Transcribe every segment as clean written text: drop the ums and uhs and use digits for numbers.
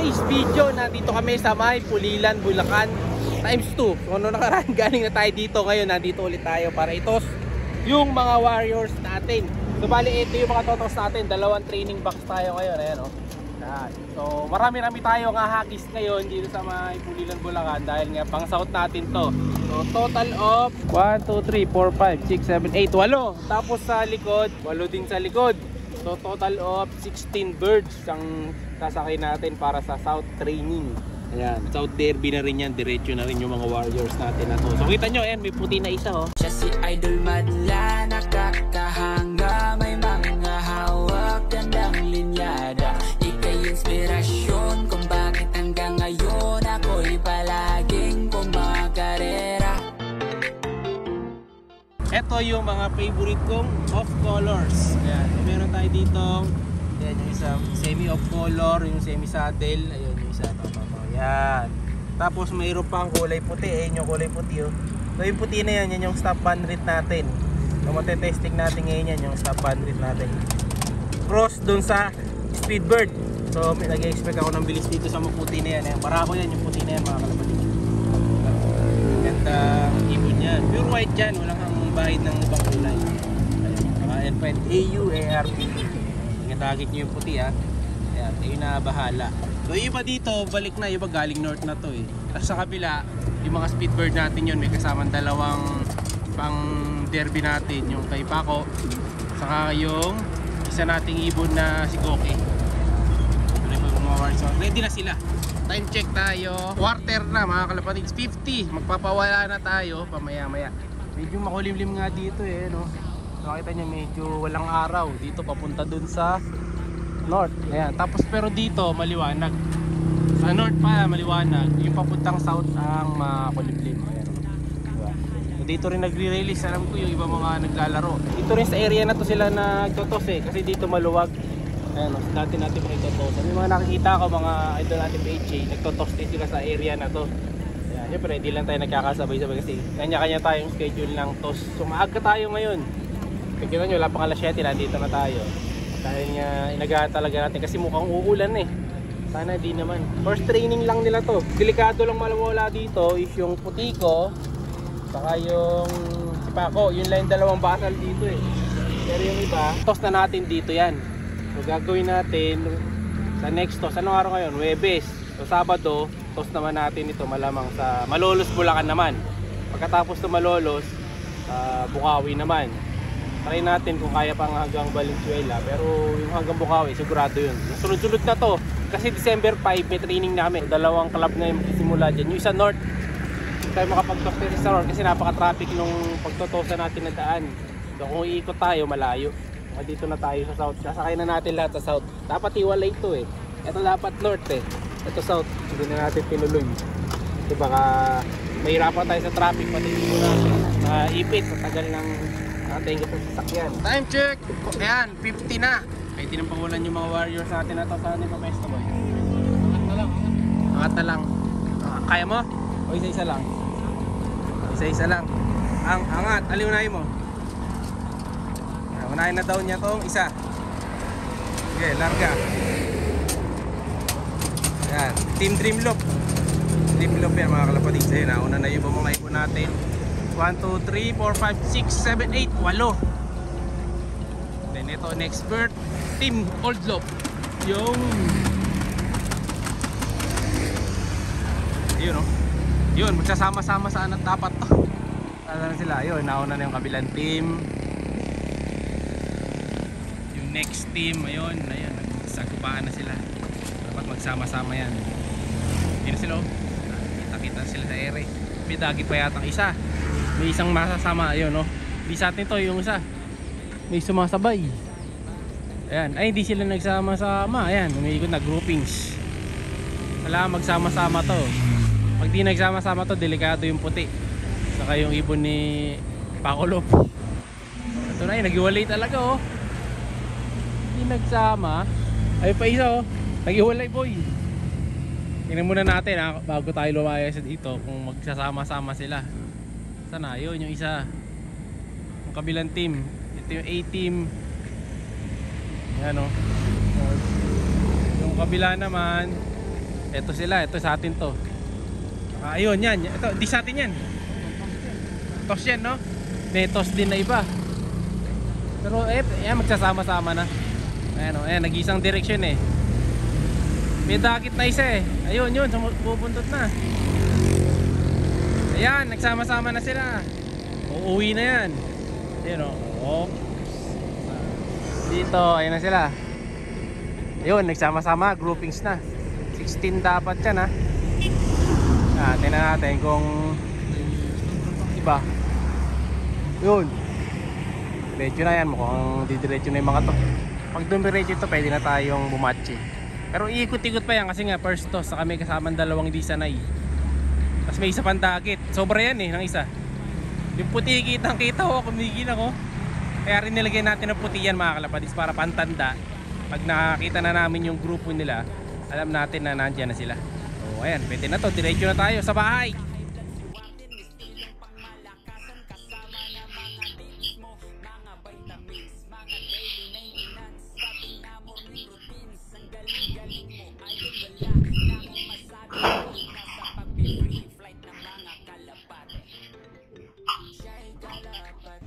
today's video, nandito kami sa may Pulilan, Bulacan times 2. So ano nakaraan, galing na tayo dito. Ngayon nandito ulit tayo para itos yung mga warriors natin. So bali ito yung mga totos natin. Dalawang training box tayo ngayon. Ayan o. So marami-rami tayo nga hagis ngayon dito sa may Pulilan, Bulacan. Dahil nga pang south natin to. So total of 1, 2, 3, 4, 5, 6, 7, 8, 8. Tapos sa likod, 8 din sa likod. So total of 16 birds ang sasakay natin para sa South training. Ayan, South Derby na rin yan, diretso na rin yung mga warriors natin na to. So kita nyo, ayan, may puti na isa oh. Siya si Idol Madla, nakakahanga, may mga hawak, gandang linyada. Ika'y inspirasyon kung bakit hanggang ngayon ako'y palaging kumakarera. Ito yung mga favorite kong off colors. Ayan, meron tayo dito. Ayan, yung isa semi off color, yung semi saddle. Ayun, yung isa. Ayan. Tapos mayroon pang kulay puti. Ayan yung kulay puti oh. So yung puti na yan, yan yung stop band rate natin. So matetesting natin ngayon yan, yung stop band rate natin. Cross dun sa Speedbird. So nag-expect ako ng bilis dito sa maputi na yan. Ayan, Barako yan yung puti na yan mga kalapatid. Ganda ibon yan. Pure white yan, walang bahid ng ibang kulay. And find AU, ARP. Nagtagit nyo yung puti ha. Ayan, ayun na bahala. So yung iba dito, balik na, iba galing north na to eh. Tapos sa kabila, yung mga Speedbird natin yun, may kasamang dalawang pang derby natin, yung kay Paco, saka yung isa nating ibon na si Goki. Ready na sila. Time check tayo. Quarter na mga kalapatids, 50. Magpapawala na tayo pamaya maya. Medyo makulimlim nga dito eh, no? Nakita niyo medyo walang araw dito papunta dun sa north. Ayan, tapos pero dito maliwanag. Sa north pa maliwanag, yung papuntang south ang makulimlim. Ayan. Diba? So, dito rin nagre-release, alam ko yung iba mga naglalaro. Dito rin sa area na to sila nagtotos eh, kasi dito maluwag. Ayan, no? Dati natin makitotos. May mga nakikita ko mga idol natin PJ, nagtotos din sila sa area na to. Siyempre, hindi lang tayo nagkakasabay-sabay kasi kanya-kanya tayong schedule ng toss. So maaga tayo ngayon. Kikita nyo, wala pang alas 7, nandito na tayo. Dahil nga, inagahan talaga natin kasi mukhang uulan eh. Sana di naman. First training lang nila to. Delikado lang malawala dito is yung Putiko, saka yung si Paco. Yun lang yung dalawang basal dito eh. Pero yung iba, toss na natin dito yan. So gagawin natin sa next toss. Anong araw ngayon? Huwebes. So Sabado, toss naman natin ito malamang sa Malolos, Bulacan naman. Pagkatapos ng Malolos, Bukawi naman. Try natin kung kaya pang hanggang Valenzuela. Pero yung hanggang Bukawi, sigurado yun. Sunod-sunod na to. Kasi December 5 may training namin. Dalawang club na yung magsisimula dyan. Yung isa north, hindi tayo makapag-toss sa north kasi napaka-traffic nung pagtotosan natin na daan. So kung iikot tayo, malayo. Dito na tayo sa south. Sasakay na natin lahat sa south. Dapat iwalay ito eh. Ito dapat north eh. Ito south, hindi na natin tinuloy. Kasi baka mahirapan tayo sa traffic pati dito na naipit sa tagal ng ating sasakyan. Time check! Ayan, 50 na. Pwede nang pangulan yung mga warriors natin na ito sa ating papesto boy. Angat na lang. Angat na lang. Kaya mo? O isa-isa lang? Isa-isa lang. Ang angat, aliunahin mo. Unahin na daw niya tong isa. Okay, larga. Yan, Team Dreamloop. Dreamloop yan mga kalapatid. Ayun, nauna na yung mga ibon natin. 1, 2, 3, 4, 5, 6, 7, 8, 8. Then ito, next bird, Team Old Loop. Yung yun o. Yun, magsasama-sama saan at dapat to. Ano na sila, yun, nauna na yung kabilang team. Yung next team, ayun, nagsagupaan na sila. Dapat magsama-sama yan. Yun sila o. Kita sila sa ere. May dagi pa yatang isa. May isang masasama, ayun o. Di sa atin to, yung isa. May sumasabay. Ayan, ay hindi sila nagsama-sama. Ayan, umiikot na groupings. Wala magsama-sama to. Pag di nagsama-sama to, delikado yung puti. Saka yung ibon ni Pacolop. Ito na yun, naghiwalay talaga oh. Hindi nagsama. Ay pa isa oh, naghiwalay boy. Tingnan muna natin ha, bago tayo lumayas dito kung magsasama-sama sila. Sana, yun yung isa. Yung kabilang team. Ito yung A-team. Yan o. Yung kabila naman, Ito sila, ito sa atin to. Ayun, yan. Ito, di sa atin yan. Tos yan, no? May tos din na iba. Pero yan, magsasama-sama na. Ayan, ayan, nag-isang direksyon eh. May dakit na isa eh. Ayun, yun, pupuntot na. Ayan, nagsama-sama na sila. Uuwi na yan. Ayan o. Dito, ayan na sila. Ayun, nagsama-sama, groupings na. 16 dapat yan ha. Tingnan natin kung iba. Yun. Diretso na yan, mukhang didiretso na yung mga to. Pag dumiretso ito, pwede na tayong bumatchi. Pero iikot-ikot pa yan kasi nga first toss, saka may kasamang dalawang hindi sanay. Tapos may isa pang dakit. Sobra yan eh, ng isa. Yung puti kitang-kita ko, kumigil ako. Kaya rin nilagay natin ng puti yan mga kalapadis para pantanda. Pag nakakita na namin yung grupo nila, alam natin na nandiyan na sila. So ayan, pwede na to, diretso na tayo sa bahay.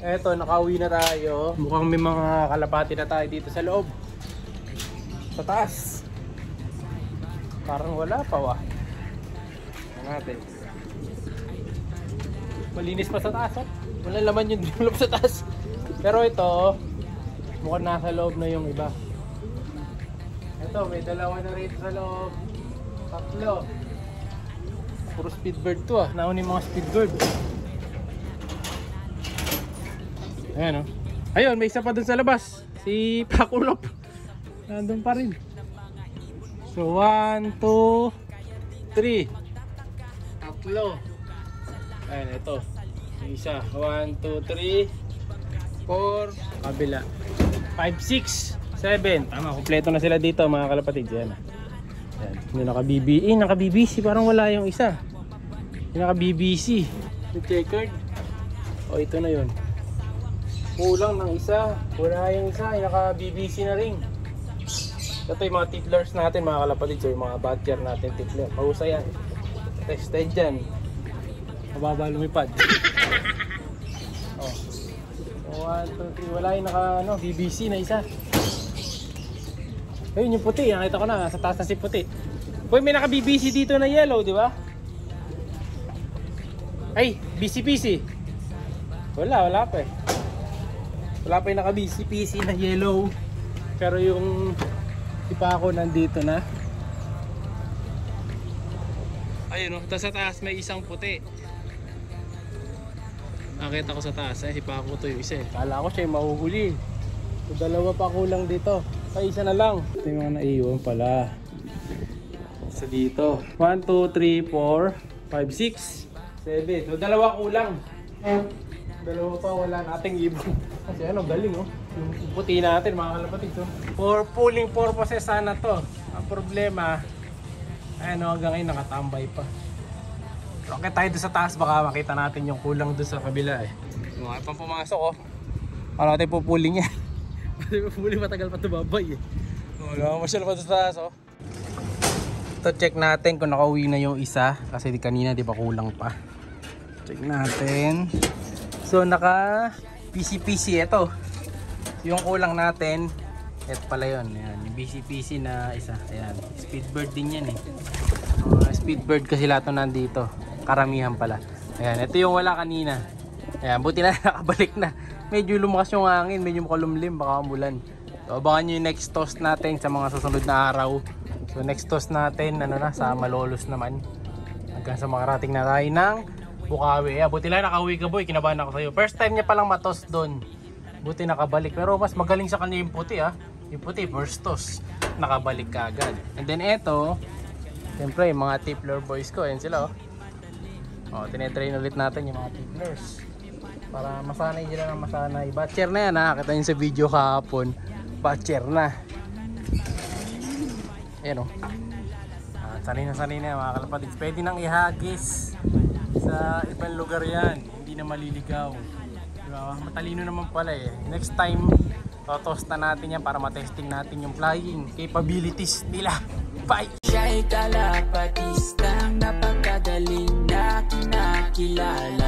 Eto, nakauwi na tayo. Mukhang may mga kalapati na tayo dito sa loob. Sa taas. Parang wala pa wa. Tingnan natin. Malinis pa sa taas oh. Wala laman yung develop sa taas. Pero ito, mukhang nasa loob na yung iba. Ito, may dalawa na rito sa loob. Tatlo. Puro speedbird to ah. Nauna yung mga speedbird. Ayan o. Ayun, may isa pa dun sa labas. Si Pakulop. Nandun pa rin. So 1, 2, 3. Tatlo. Ayan, ito. Isa. 1, 2, 3, 4. Kabila 5, 6, 7. Tama, kompleto na sila dito mga kalapatid. Ayan. Ayan. Yung naka-BBC. Parang wala yung isa. Yung naka-BBC. Yung checkered. O, ito na yun. Kulang ng isa. Wala yung isa. Yung naka-BBC na rin. Ito yung mga titlers natin mga kalapatid. So, yung mga badger natin titler. Mahusay yan. Tested dyan. Mababa lumipad. Oh. So, 1, 2, 3. Wala yung naka BBC na isa. Ayun yung puti. Nakita ko na. Sa taas na si puti. Uy, may naka-BBC dito na yellow, di ba? Ay, BCPC. Wala pa eh. Wala pa yung naka-BCPC na yellow. Pero yung ipa ko nandito na. Ayun o, sa taas may isang puti. Nakita ko sa taas, si Paco to yung isa eh. Kala ko siya yung mahuhuli. So, dalawa pa kulang dito. Ay, isa na lang. Ito yung mga naiwan pala. Isa dito. 1, 2, 3, 4, 5, 6, 7. So, dalawa kulang. Dalawa pa wala nating ibon. Kasi ano, galing oh. Yung puti natin mga kalapatid. So, for pulling purposes sana to. Ang problema, ano, hanggang ngayon nakatambay pa. Okay tayo doon sa taas, baka makita natin yung kulang doon sa kabila eh. Mga pang pumasok oh. Para natin pupuling yan. Kasi pupuling matagal pa tumabay eh. Wala masyal pa doon sa taas oh. Ito check natin kung nakauwi na yung isa. Kasi di kanina di ba kulang pa. Check natin. So naka PCPC ito. Yung kulang natin, ito pala yun. Ayan, yung BCPC na isa. Ayan, speedbird din yan eh. Speedbird kasi lahat nandito. Karamihan pala. Ayan, ito yung wala kanina. Ayan, buti na nakabalik na. Medyo lumakas yung hangin, medyo makalumlim, baka umulan. So abangan nyo yung next toss natin sa mga susunod na araw. So next toss natin, ano na, sa Malolos naman. Hanggang sa makarating na tayo ng Bukawi. Ayan, buti lang nakauwi ka boy, kinabahan ako sa'yo. First time niya palang matos doon. Buti nakabalik, pero mas magaling sa kanya yung puti ah. Yung puti, first toss, nakabalik ka agad. And then eto, siyempre yung mga tipler boys ko, ayan sila oh. Oh, tinetrain ulit natin yung mga tiplers. Para masanay sila ng masanay. Batcher na yan ha, kita nyo sa video kahapon. Batcher na. Ayan oh. Sanay na mga kalapatids. Pwede nang ihagis sa ibang lugar yan. Hindi na maliligaw. Diba? Matalino naman pala eh. Next time, totost na natin yan para matesting natin yung flying capabilities nila. Bye! Siya'y kalapad makilala.